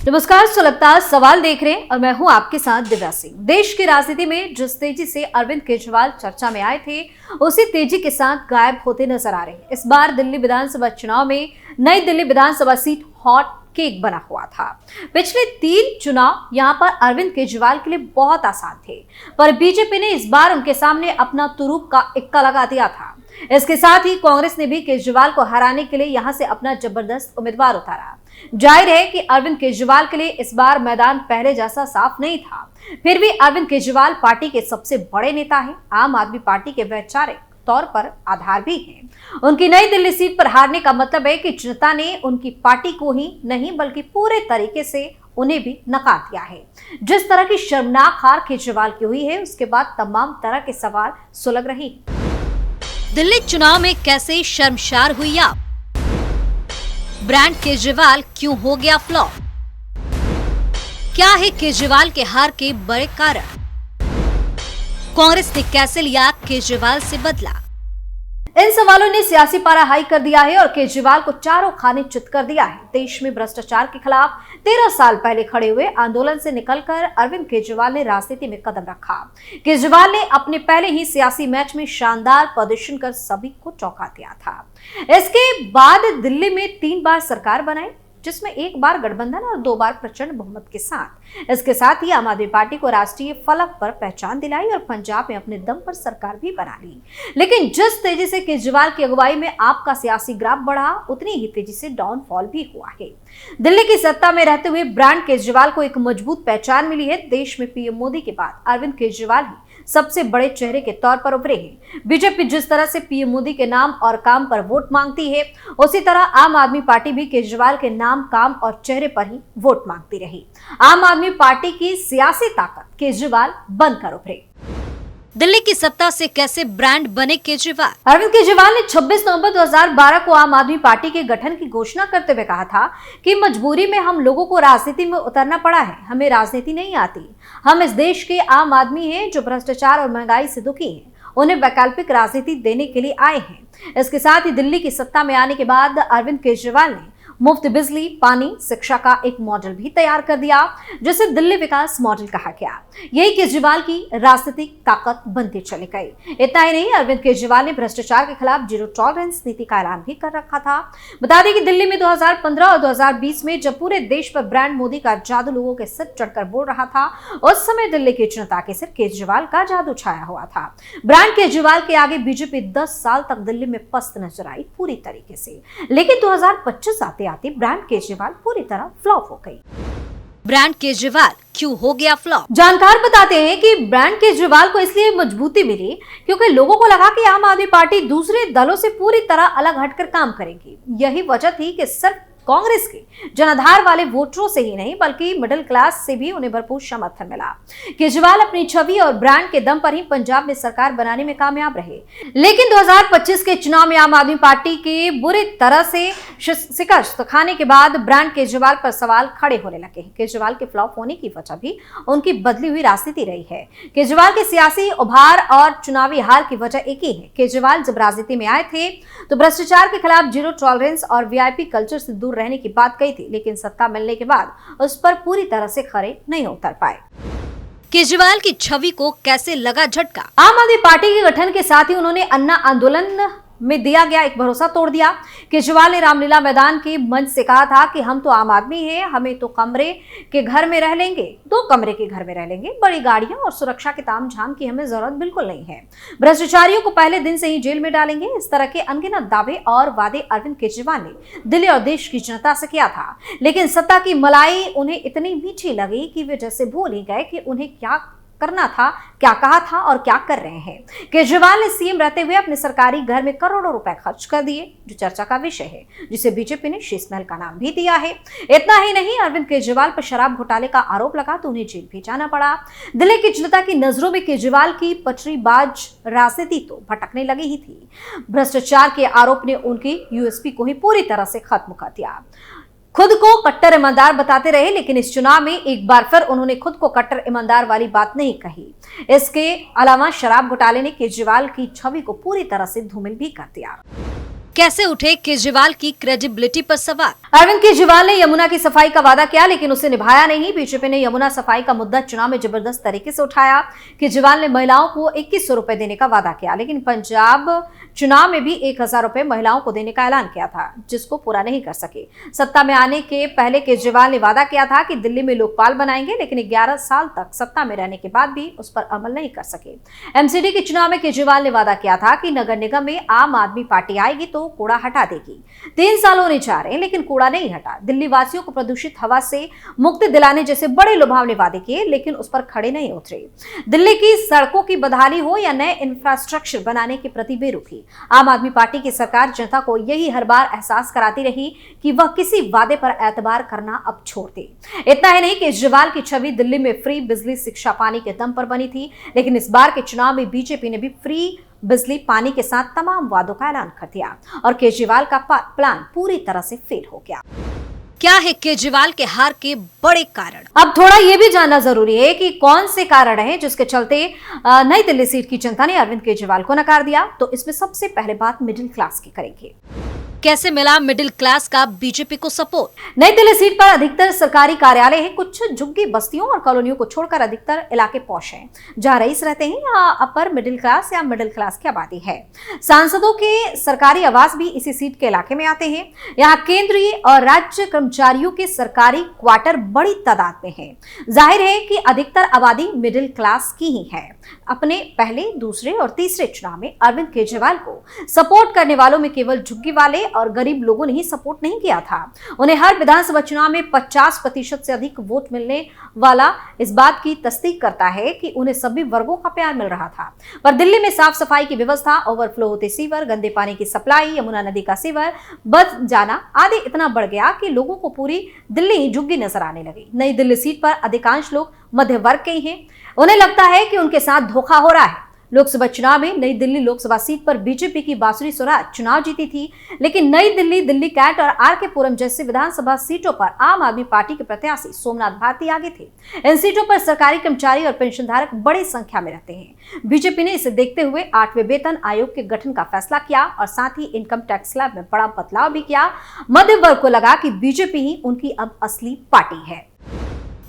नमस्कार, सुलगता सवाल देख रहे हैं और मैं हूं आपके साथ दिव्या सिंह। देश की राजनीति में जिस तेजी से अरविंद केजरीवाल चर्चा में आए थे, उसी तेजी के साथ गायब होते नजर आ रहे हैं। इस बार दिल्ली विधानसभा चुनाव में नई दिल्ली विधानसभा सीट हॉट केक बना हुआ था। पिछले 3 चुनाव यहां पर अरविंद केजरीवाल के लिए बहुत आसान थे, पर बीजेपी ने इस बार उनके सामने अपना तुरुप का इक्का लगा दिया था। इसके साथ ही कांग्रेस ने भी केजरीवाल को हराने के लिए यहां से अपना जबरदस्त उम्मीदवार उतारा। जाहिर है कि अरविंद केजरीवाल के लिए इस बार मैदान पहले जैसा साफ नहीं था। फिर भी अरविंद केजरीवाल पार्टी के सबसे बड़े नेता हैं, आम आदमी पार्टी के वैचारिक तौर पर आधार भी हैं। उनकी नई दिल्ली सीट पर हारने का मतलब है कि जनता ने उनकी पार्टी को ही नहीं बल्कि पूरे तरीके से उन्हें भी नकार दिया है। जिस तरह की शर्मनाक हार केजरीवाल की हुई है, उसके बाद तमाम तरह के सवाल सुलग रहे हैं। दिल्ली चुनाव में कैसे शर्मसार हुई आप? ब्रांड केजरीवाल क्यों हो गया फ्लॉप? क्या है केजरीवाल के हार के बड़े कारण? कांग्रेस ने कैसे लिया केजरीवाल से बदला? इन सवालों ने सियासी पारा हाई कर दिया है और केजरीवाल को चारों खाने चित कर दिया है। देश में भ्रष्टाचार के खिलाफ 13 साल पहले खड़े हुए आंदोलन से निकलकर अरविंद केजरीवाल ने राजनीति में कदम रखा। केजरीवाल ने अपने पहले ही सियासी मैच में शानदार प्रदर्शन कर सभी को चौंका दिया था। इसके बाद दिल्ली में 3 बार सरकार बनाई, जिसमें 1 बार गठबंधन और 2 बार प्रचंड बहुमत के साथ। इसके साथ ही आम आदमी पार्टी को राष्ट्रीय फलक पर पहचान दिलाई और पंजाब में अपने दम पर सरकार भी बना ली। लेकिन जिस तेजी से केजरीवाल की अगुवाई में आपका सियासी ग्राफ बढ़ा, उतनी ही तेजी से डाउनफॉल भी हुआ है। दिल्ली की सत्ता में रहते हुए ब्रांड केजरीवाल को एक मजबूत पहचान मिली है। देश में पीएम मोदी के बाद अरविंद केजरीवाल ही सबसे बड़े चेहरे के तौर पर उभरे हैं। बीजेपी जिस तरह से पीएम मोदी के नाम और काम पर वोट मांगती है, उसी तरह आम आदमी पार्टी भी केजरीवाल के नाम, काम और चेहरे पर ही वोट मांगती रही। आम आदमी पार्टी की सियासी ताकत केजरीवाल बनकर उभरे। दिल्ली की सत्ता से कैसे ब्रांड बने केजरीवाल? अरविंद केजरीवाल ने 26 नवंबर 2012 को आम आदमी पार्टी के गठन की घोषणा करते हुए कहा था कि मजबूरी में हम लोगों को राजनीति में उतरना पड़ा है। हमें राजनीति नहीं आती। हम इस देश के आम आदमी हैं जो भ्रष्टाचार और महंगाई से दुखी हैं। उन्हें वैकल्पिक राजनीति देने के लिए आए हैं। इसके साथ ही दिल्ली की सत्ता में आने के बाद अरविंद केजरीवाल ने मुफ्त बिजली, पानी, शिक्षा का एक मॉडल भी तैयार कर दिया, जिसे दिल्ली विकास मॉडल कहा गया। यही केजरीवाल की राजनीतिक ताकत बनती चली गई। इतना ही नहीं, अरविंद केजरीवाल ने भ्रष्टाचार के खिलाफ जीरो टॉलरेंस नीति का ऐलान भी कर रखा था। बता दें कि दिल्ली में 2015 और 2020 में जब पूरे देश पर ब्रांड मोदी का जादू लोगों के सिर चढ़कर बोल रहा था, उस समय दिल्ली की जनता के सिर केजरीवाल का जादू छाया हुआ था। ब्रांड केजरीवाल के आगे बीजेपी 10 साल तक दिल्ली में पस्त नजर आई पूरी तरीके से। लेकिन 2025 आते ब्रांड केजरीवाल पूरी तरह फ्लॉप हो गई। ब्रांड केजरीवाल क्यों हो गया फ्लॉप? जानकार बताते हैं कि ब्रांड केजरीवाल को इसलिए मजबूती मिली क्योंकि लोगों को लगा कि आम आदमी पार्टी दूसरे दलों से पूरी तरह अलग हटकर काम करेगी। यही वजह थी कि सिर्फ कांग्रेस के जनाधार वाले वोटरों से ही नहीं बल्कि मिडिल क्लास से भी उन्हें भरपूर समर्थन मिला। केजरीवाल अपनी छवि और ब्रांड के दम पर ही पंजाब में सरकार बनाने में कामयाब रहे। लेकिन 2025 के चुनाव में आम आदमी पार्टी के बुरी तरह से शिकस्त खाने के बाद ब्रांड केजरीवाल पर सवाल खड़े होने लगे हैं। केजरीवाल के फ्लॉप होने की वजह भी उनकी बदली हुई राजनीति रही है। केजरीवाल के सियासी उभार और चुनावी हार की वजह एक ही है। केजरीवाल जब राजनीति में आए थे तो भ्रष्टाचार के खिलाफ जीरो टॉलरेंस और वीआईपी कल्चर से दूर रहने की बात कही थी, लेकिन सत्ता मिलने के बाद उस पर पूरी तरह से खरे नहीं उतर पाए। केजरीवाल की छवि को कैसे लगा झटका? आम आदमी पार्टी के गठन के साथ ही उन्होंने अन्ना आंदोलन में दिया गया एक भरोसा तोड़ दिया। केजरीवाल ने रामलीला मैदान के मंच से कहा था कि हम तो आम आदमी हैं, हमें तो कमरे के घर में रह लेंगे, 2 कमरे के घर में रह लेंगे, बड़ी गाड़ियां और सुरक्षा के तामझाम की हमें जरूरत बिल्कुल नहीं है, भ्रष्टाचारियों को पहले दिन से ही जेल में डालेंगे। इस तरह के अनगिनत दावे और वादे अरविंद केजरीवाल ने दिल्ली और देश की जनता से किया था। लेकिन सत्ता की मलाई उन्हें इतनी मीठी लगी कि वे जैसे भूल ही गए कि उन्हें क्या करना था, क्या कहा था और क्या कर रहे हैं। केजरीवाल ने सीएम रहते हुए अपने सरकारी घर में करोड़ों रुपए खर्च कर दिए, जो चर्चा का विषय है, जिसे बीजेपी ने शीश महल का नाम भी दिया है। इतना ही नहीं, अरविंद केजरीवाल पर शराब घोटाले का आरोप लगा तो उन्हें जेल भी जाना पड़ा। दिल्ली की जनता की नजरों में केजरीवाल की पटरीबाज राजनीति तो भटकने लगी ही थी। भ्रष्टाचार के आरोप ने उनकी यूएसपी को ही पूरी तरह से खत्म कर दिया। खुद को कट्टर ईमानदार बताते रहे, लेकिन इस चुनाव में एक बार फिर उन्होंने खुद को कट्टर ईमानदार वाली बात नहीं कही। इसके अलावा शराब घोटाले ने केजरीवाल की छवि को पूरी तरह से धूमिल भी कर दिया। कैसे उठे केजरीवाल की क्रेडिबिलिटी पर सवाल। अरविंद केजरीवाल ने यमुना की सफाई का वादा किया लेकिन उसे निभाया नहीं। बीजेपी ने यमुना सफाई का मुद्दा चुनाव में जबरदस्त तरीके से उठाया। केजरीवाल ने महिलाओं को 2100 रुपए देने का वादा किया लेकिन पंजाब चुनाव में भी 1000 रुपए महिलाओं को देने का ऐलान किया था, जिसको पूरा नहीं कर सके। सत्ता में आने के पहले केजरीवाल ने वादा किया था कि दिल्ली में लोकपाल बनाएंगे, लेकिन 11 साल तक सत्ता में रहने के बाद भी उस पर अमल नहीं कर सके। एमसीडी के चुनाव में केजरीवाल ने वादा किया था कि नगर निगम में आम आदमी पार्टी आएगी तो कूड़ा हटा देगी। 3 साल होने जा रहे हैं लेकिन कूड़ा नहीं हटा। दिल्ली वासियों को प्रदूषित हवा से मुक्ति दिलाने जैसे बड़े लुभावने वादे किए लेकिन उस पर खड़े नहीं उतरे। दिल्ली की सड़कों की बदहाली हो या नए इंफ्रास्ट्रक्चर बनाने के प्रति बेरुखी। आम आदमी पार्टी की सरकार जनता को यही हर बार एहसास कराती रही कि वह किसी वादे पर एतबार करना अब छोड़ दे। इतना ही नहीं, केजरीवाल की छवि दिल्ली में फ्री बिजली शिक्षा पानी के दम पर बनी थी, लेकिन इस बार के चुनाव में बीजेपी ने भी फ्री बिजली पानी के साथ तमाम वादों का ऐलान कर दिया और केजरीवाल का प्लान पूरी तरह से फेल हो गया। क्या है केजरीवाल के हार के बड़े कारण? अब थोड़ा यह भी जानना जरूरी है कि कौन से कारण हैं जिसके चलते नई दिल्ली सीट की जनता ने अरविंद केजरीवाल को नकार दिया। तो इसमें सबसे पहले बात मिडिल क्लास की करेंगे। कैसे मिला मिडिल क्लास का बीजेपी को सपोर्ट? नई दिल्ली सीट पर अधिकतर सरकारी कार्यालय हैं। कुछ झुग्गी बस्तियों और कॉलोनियों को छोड़कर अधिकतर इलाके पॉश हैं, जहां रईस रहते हैं या अपर मिडिल क्लास या मिडिल क्लास की आबादी है। सांसदों के सरकारी आवास भी इसी सीट के इलाके में आते हैं। यहाँ केंद्रीय और राज्य कर्मचारियों के सरकारी क्वार्टर बड़ी तादाद में है। जाहिर है कि अधिकतर आबादी मिडिल क्लास की ही है। अपने पहले, दूसरे और तीसरे चुनाव में अरविंद केजरीवाल को सपोर्ट करने वालों में केवल झुग्गी वाले और गरीब लोगों ने ही सपोर्ट नहीं किया था। उन्हें हर विधानसभा चुनाव में 50% से अधिक वोट मिलने वाला इस बात की तस्दीक करता है कि उन्हें सभी वर्गों का प्यार मिल रहा था। पर दिल्ली में साफ सफाई की व्यवस्था, ओवरफ्लो होते सीवर, गंदे पानी की सप्लाई, यमुना नदी का सीवर बच जाना आदि इतना बढ़ गया कि लोगों को पूरी दिल्ली ही झुग्गी नजर आने लगी। नई दिल्ली सीट पर अधिकांश लोग मध्य वर्ग के ही हैं। उन्हें लगता है कि उनके साथ धोखा हो रहा है। लोकसभा चुनाव में नई दिल्ली लोकसभा सीट पर बीजेपी की बांसुरी स्वराज चुनाव जीती थी, लेकिन नई दिल्ली, दिल्ली कैंट और आर के पुरम जैसी विधानसभा सीटों पर आम आदमी पार्टी के प्रत्याशी सोमनाथ भारती आगे थे। इन सीटों पर सरकारी कर्मचारी और पेंशनधारक बड़ी संख्या में रहते हैं। बीजेपी ने इसे देखते हुए 8वें वेतन आयोग के गठन का फैसला किया और साथ ही इनकम टैक्स स्लैब में बड़ा बदलाव भी किया। मध्य वर्ग को लगा कि बीजेपी ही उनकी अब असली पार्टी है।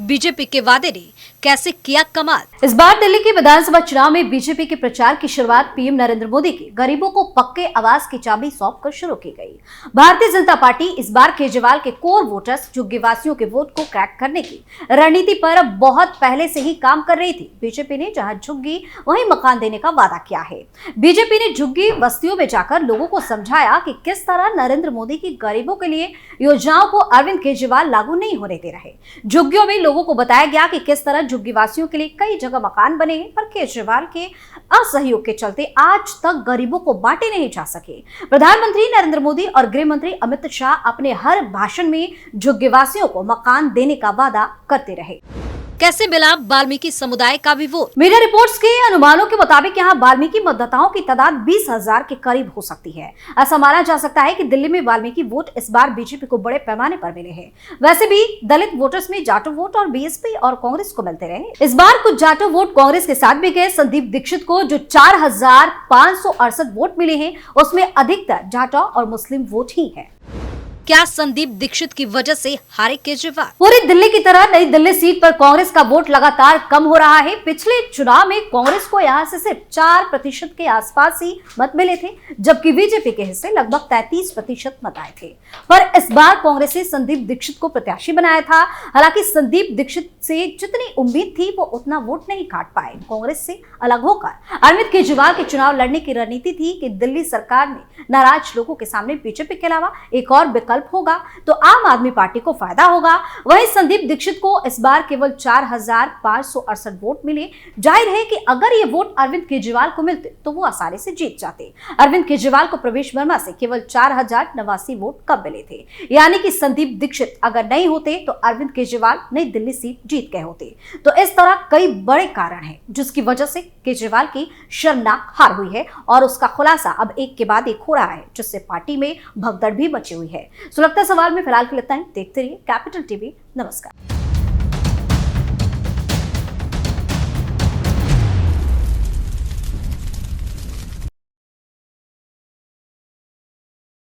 बीजेपी के वादे ने कैसे किया कमाल? इस बार दिल्ली के विधानसभा चुनाव में बीजेपी के प्रचार की शुरुआत पीएम नरेंद्र मोदी के गरीबों को पक्के आवास की चाबी सौंपकर शुरू की गई। भारतीय जनता पार्टी इस बार केजरीवाल के कोर वोटर्स, झुग्गीवासियों के वोट को क्रैक करने की रणनीति पर बहुत पहले से ही काम कर रही थी। बीजेपी ने जहां झुग्गी वहीं मकान देने का वादा किया है। बीजेपी ने झुग्गी बस्तियों में जाकर लोगों को समझाया कि किस तरह नरेंद्र मोदी की गरीबों के लिए योजनाओं को अरविंद केजरीवाल लागू नहीं होने दे रहे। झुग्गियों में लोगों को बताया गया कि किस तरह झुग्गीवासियों के लिए कई जगह मकान बने हैं, पर केजरीवाल के असहयोग के चलते आज तक गरीबों को बांटे नहीं जा सके। प्रधानमंत्री नरेंद्र मोदी और गृह मंत्री अमित शाह अपने हर भाषण में झुग्गीवासियों को मकान देने का वादा करते रहे। कैसे मिला वाल्मीकि समुदाय का भी वोट? मीडिया रिपोर्ट्स के अनुमानों के मुताबिक यहाँ वाल्मीकि मतदाताओं की तादाद 20,000 के करीब हो सकती है। ऐसा माना जा सकता है कि दिल्ली में वाल्मीकि वोट इस बार बीजेपी को बड़े पैमाने पर मिले हैं। वैसे भी दलित वोटर्स में जाटो वोट और बीएसपी और कांग्रेस को मिलते रहे। इस बार कुछ जाटो वोट कांग्रेस के साथ भी गए। संदीप दीक्षित को जो 4,568 वोट मिले हैं, उसमें अधिकतर जाटो और मुस्लिम वोट ही है। क्या संदीप दीक्षित की वजह से हारे केजरीवाल? पूरी दिल्ली की तरह नई दिल्ली सीट पर कांग्रेस का वोट लगातार कम हो रहा है। पिछले चुनाव में कांग्रेस को यहां से सिर्फ 4% के आसपास ही मत मिले थे, जबकि बीजेपी के हिस्से लगभग 33% मत आए थे। पर इस बार कांग्रेस ने संदीप दीक्षित को प्रत्याशी बनाया था। हालांकि संदीप दीक्षित से जितनी उम्मीद थी वो उतना वोट नहीं काट पाए। कांग्रेस से अलग होकर अरविंद केजरीवाल के चुनाव लड़ने की रणनीति थी कि दिल्ली सरकार में नाराज लोगों के सामने बीजेपी के अलावा एक और विकल्प होगा तो आम आदमी पार्टी को फायदा होगा। वहीं संदीप दीक्षित को इस बार केवल 4,568 वोट मिले। जाहिर है कि अगर ये वोट अरविंद केजरीवाल को मिलते तो वो आसानी से जीत जाते। अरविंद केजरीवाल को प्रवेश वर्मा से केवल 4,089 वोट कम मिले थे, यानी कि संदीप दीक्षित अगर नहीं होते तो अरविंद केजरीवाल नई दिल्ली सीट जीत गए होते। तो इस तरह कई बड़े कारण हैं जिसकी वजह से केजरीवाल की शर्मनाक हार हुई है और उसका खुलासा अब एक के बाद एक हो रहा है, जिससे पार्टी में भगदड़ भी मची हुई है। सुलगता सवाल में फिलहाल के लिए इतना ही। देखते रहिए कैपिटल टीवी। नमस्कार।